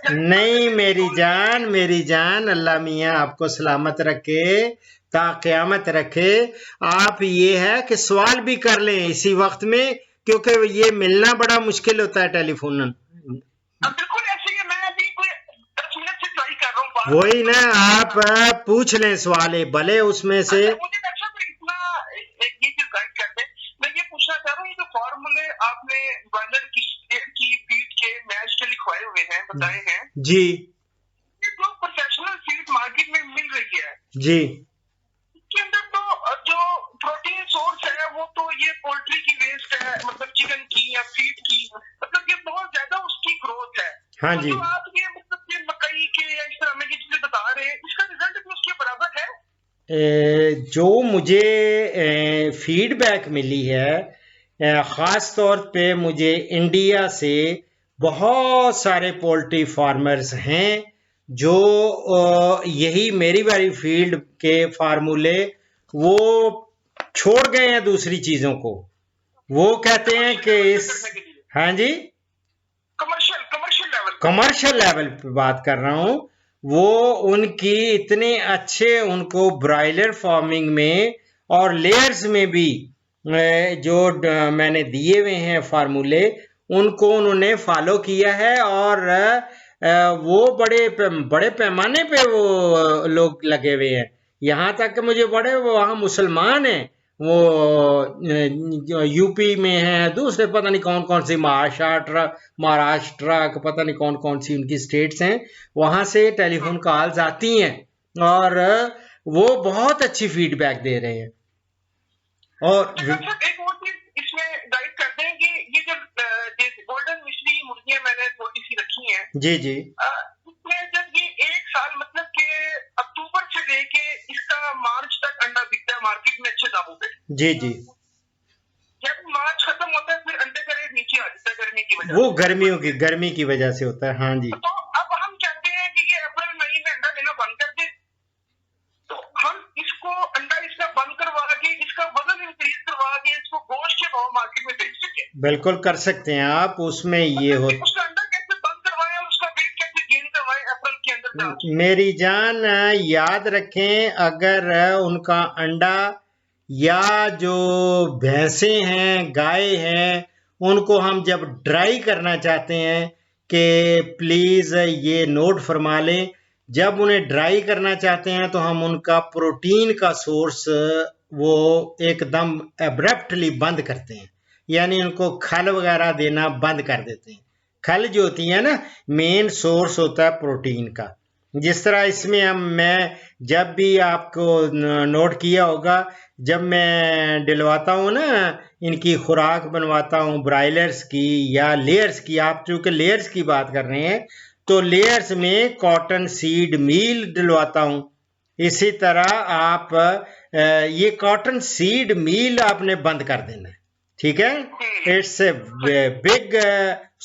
नहीं मेरी जान अल्लाह मियाँ आपको सलामत रखे, ता क़यामत रखे। आप ये है कि सवाल भी कर लें इसी वक्त में, क्योंकि ये मिलना बड़ा मुश्किल होता है टेलीफोन। बिल्कुल ऐसे ही है, मैं अभी कोई 10 मिनट से ट्राई कर रहा हूँ। वही ना, आप पूछ लें सवाल भले उसमें से। मुझे अच्छा तो इतना एक ये चीज गाइड कर दे। मैं ये पूछना चाह रहा हूँ, ये जो फॉर्मूले आपने बॉयलर की फीड के मैच के लिखवाए हुए हैं, बताए हैं जी ये जो प्रोफेशनल फीड मार्केट में मिल रही है, जी इसके अंदर तो जो प्रोटीन सोर्स है वो तो ये पोल्ट्री की वेस्ट है, मतलब चिकन की या फीड की, मतलब ये बहुत ज्यादा उसकी ग्रोथ है। हाँ तो जी, जो आप ये मतलब ये मकई के या इस तरह की चीजें बता रहे हैं, इसका रिजल्ट भी उसके बराबर है? जो मुझे फीडबैक मिली है, ख़ास तौर पे मुझे इंडिया से बहुत सारे पोल्ट्री फार्मर्स हैं जो यही मेरी वाली फील्ड के फार्मूले वो छोड़ गए हैं दूसरी चीज़ों को। वो कहते हैं कि इस, हाँ जी, कमर्शियल लेवल पे बात कर रहा हूँ। वो उनकी इतने अच्छे उनको ब्रायलर फार्मिंग में और लेयर्स में भी जो मैंने दिए हुए हैं फार्मूले, उनको उन्होंने फॉलो किया है, और वो बड़े पैमाने पे वो लोग लगे हुए हैं। यहाँ तक कि मुझे बड़े वो वहाँ मुसलमान हैं, वो यूपी में है, दूसरे पता नहीं कौन कौन सी महाराष्ट्र का पता नहीं कौन कौन सी उनकी स्टेट्स हैं, वहां से टेलीफोन कॉल्स आती हैं, और वो बहुत अच्छी फीडबैक दे रहे हैं। और एक और चीज इसमें गाइड कर दें कि ये जब गोल्डन मिश्री मुर्गियां मैंने थोड़ी सी रखी हैं, जी जी, इसमें जब ये 1 साल मतलब के अक्टूबर से लेके इसका मार्च तक अंडा बिकता है मार्केट में अच्छे दामों पे, जी जी, जब मार्च खत्म होता है फिर अंडे का रेट नीचे आ जाता है गर्मी की वजह वो से। गर्मी की वजह से होता है। हाँ जी, तो अब हम चाहते हैं कि ये अप्रैल मई में अंडा देना बंद कर दे, तो हम इसको अंडा इसका बंद करवा के इसका वजन इंक्रीज करवा के इसको गोश्त के भाव मार्केट में बेच सके। बिल्कुल कर सकते हैं आप। उसमें ये हो, उसका अंडा कैसे बंद करवाएं और उसका वेट कैसे गेन करवाएं अप्रैल के अंदर? मेरी जान याद रखें, अगर उनका अंडा या जो भैंसे हैं, गाय हैं, उनको हम जब ड्राई करना चाहते हैं, कि प्लीज़ ये नोट फरमा लें, जब उन्हें ड्राई करना चाहते हैं तो हम उनका प्रोटीन का सोर्स वो एकदम एब्रप्टली बंद करते हैं, यानी उनको खल वगैरह देना बंद कर देते हैं। खल जो होती है ना, मेन सोर्स होता है प्रोटीन का। जिस तरह इसमें मैं जब भी आपको नोट किया होगा, जब मैं दिलवाता हूँ ना, इनकी खुराक बनवाता हूँ ब्रायलर्स की या लेयर्स की, आप चूंकि लेयर्स की बात कर रहे हैं, तो लेयर्स में कॉटन सीड मील दिलवाता हूँ। इसी तरह आप ये कॉटन सीड मील आपने बंद कर देना है, ठीक है। It's a big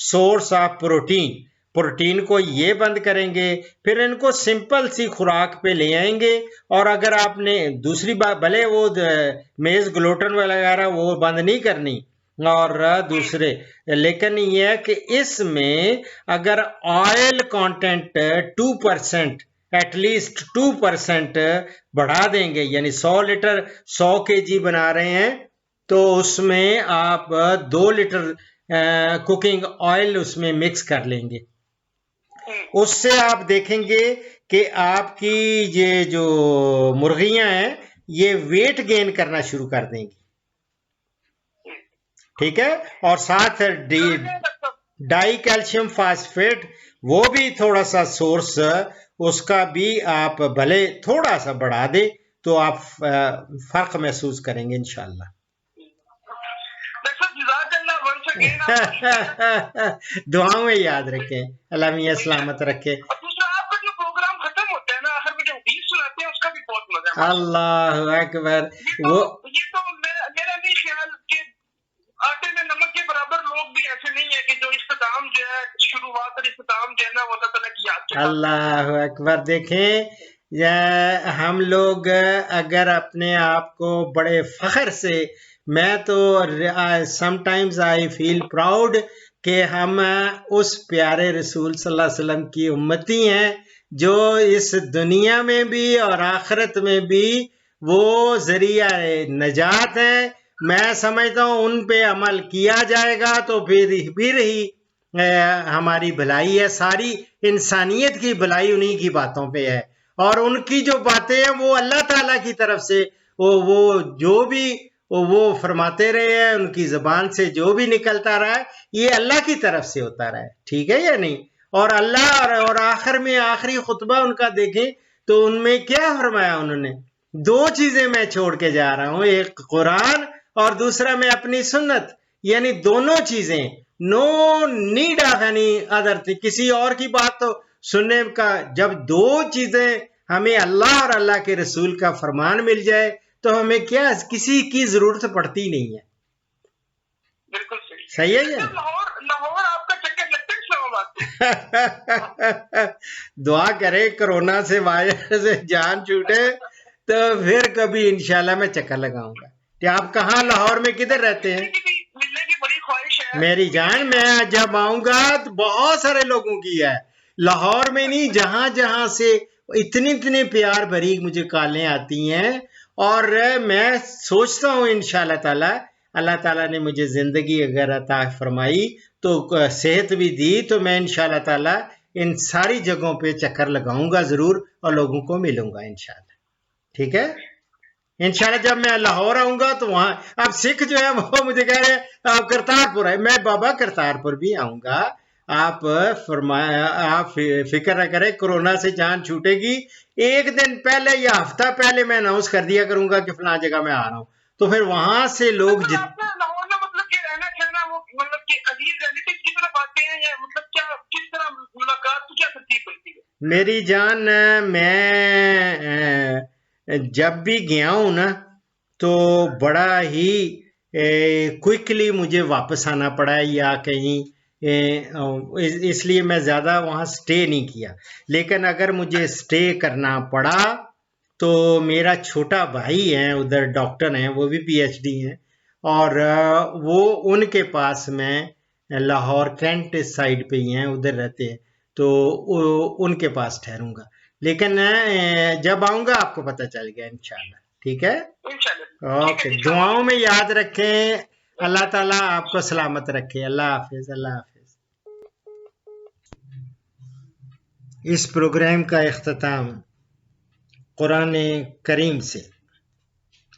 source of protein को ये बंद करेंगे, फिर इनको सिंपल सी खुराक पे ले आएंगे। और अगर आपने दूसरी बात, भले वो मेज ग्लूटेन वगैरह वो बंद नहीं करनी, और दूसरे, लेकिन ये है कि इसमें अगर ऑयल कंटेंट 2%, एटलीस्ट 2% बढ़ा देंगे, यानी 100 लीटर 100 kg बना रहे हैं, तो उसमें आप 2 लीटर कुकिंग ऑयल उसमें मिक्स कर लेंगे। उससे आप देखेंगे कि आपकी ये जो मुर्गियां हैं ये वेट गेन करना शुरू कर देंगी, ठीक है। और साथ डाई कैल्शियम फास्फेट वो भी थोड़ा सा सोर्स, उसका भी आप भले थोड़ा सा बढ़ा दे तो आप फर्क महसूस करेंगे इंशाल्लाह। दुआओं में याद रखें, अल्लाह मियां सलामत रखे। अल्लाह अकबर। वो ये तो मेरा नहीं ख्याल कि आटे में नमक के बराबर लोग भी ऐसे नहीं है कि जो इख्तिताम जो है शुरुआत और इख्तिताम जो है ना वो अल्लाह ताला की याद के। अल्लाह अकबर। देखें, हम लोग अगर अपने आप को बड़े फख्र से, मैं तो समटाइम्स आई फील प्राउड कि हम उस प्यारे रसूल सल्लल्लाहु अलैहि वसल्लम की उम्मती हैं जो इस दुनिया में भी और आखिरत में भी वो जरिया नजात है। मैं समझता हूँ उन पे अमल किया जाएगा तो फिर ही हमारी भलाई है। सारी इंसानियत की भलाई उन्हीं की बातों पे है, और उनकी जो बातें हैं वो अल्लाह ताला की तरफ से वो जो भी वो फरमाते रहे हैं, उनकी जबान से जो भी निकलता रहा है ये अल्लाह की तरफ से होता रहा है। ठीक है या नहीं? और अल्लाह और आखिर में आखिरी खुतबा उनका देखें तो उनमें क्या फरमाया उन्होंने? दो चीजें मैं छोड़ के जा रहा हूं, एक कुरान और दूसरा मैं अपनी सुन्नत, यानी दोनों चीजें। No need of any other thing, किसी और की बात तो सुनने का। जब दो चीजें हमें अल्लाह और अल्लाह के रसूल का फरमान मिल जाए तो हमें क्या किसी की जरूरत पड़ती नहीं है। बिल्कुल सही है या? लाहौर आपका चक्कर लगता है इस्लामाबाद दुआ करे कोरोना से वायरस से जान छूटे तो फिर कभी इंशाल्लाह मैं चक्कर लगाऊंगा। कि आप कहाँ लाहौर में किधर रहते हैं? मिलने की बड़ी ख्वाहिश है मेरी जान, मैं जब आऊंगा तो बहुत सारे लोगों की है, लाहौर में नहीं, जहां जहां से इतनी इतनी प्यार भरी मुझे कॉलें आती हैं। और मैं सोचता हूँ इंशाल्लाह ताला, अल्लाह ताला ने मुझे जिंदगी अगर अता फरमाई तो सेहत भी दी तो मैं इंशाल्लाह ताला इन सारी जगहों पे चक्कर लगाऊंगा जरूर और लोगों को मिलूंगा इंशाल्लाह। ठीक है? इंशाल्लाह जब मैं लाहौर आऊंगा तो वहां अब सिख जो है वो मुझे कह रहे हैं आप करतारपुर है। मैं बाबा करतारपुर भी आऊंगा। आप फरमाया, आप फिक्र न करें, कोरोना से जान छूटेगी। एक दिन पहले या हफ्ता पहले मैं अनाउंस कर दिया करूंगा कि फलां जगह मैं आ रहा हूं, तो फिर वहां से लोग लाहौर में मतलब कि रहना कहना वो मतलब कि अजीज रिलेटिव की तरफ आते हैं या मतलब क्या किस तरह मुलाकात को क्या तरतीब बनती है? मेरी जान, मैं जब भी गया हूं ना तो बड़ा ही क्विकली मुझे वापस आना पड़ा है, या कहीं इसलिए मैं ज़्यादा वहाँ स्टे नहीं किया। लेकिन अगर मुझे स्टे करना पड़ा तो मेरा छोटा भाई है उधर, डॉक्टर हैं, वो भी पीएचडी हैं, और वो उनके पास में लाहौर कैंट साइड पे ही हैं, उधर रहते हैं, तो उनके पास ठहरूंगा। लेकिन जब आऊंगा आपको पता चल गया इंशाल्लाह। ठीक है? ओके, दुआओं में याद रखें। अल्लाह ताला आपको सलामत रखे। अल्लाह हाफिज, अल्लाह हाफिज। इस प्रोग्राम का इख्तिताम कुरान करीम से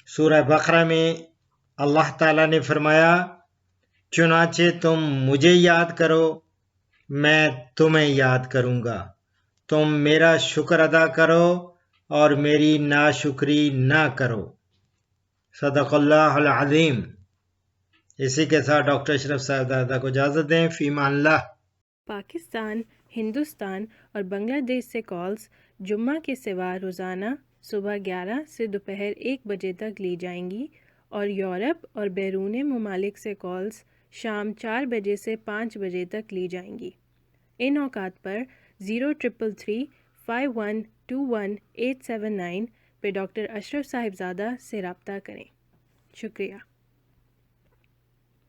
सूरह बकरा में अल्लाह ताला ने फरमाया, चुनाचे तुम मुझे याद करो, मैं तुम्हें याद करूंगा, तुम मेरा शुक्र अदा करो और मेरी नाशुक्री ना करो। सदक़ल्लाहुल अज़ीम। इसी के साथ डॉक्टर अशरफ साहब को इजाज़त दें। फ़ीमानिल्लाह। पाकिस्तान, हिंदुस्तान और बांग्लादेश से कॉल्स जुम्मा के सिवा रोज़ाना सुबह 11 से दोपहर 1 बजे तक ली जाएंगी और यूरोप और बैरून ममालिक से कॉल्स शाम 4 बजे से 5 बजे तक ली जाएंगी। इन औकात पर 0333 5121 879 पे डॉक्टर अशरफ साहिबजादा से रब्ता करें। शुक्रिया।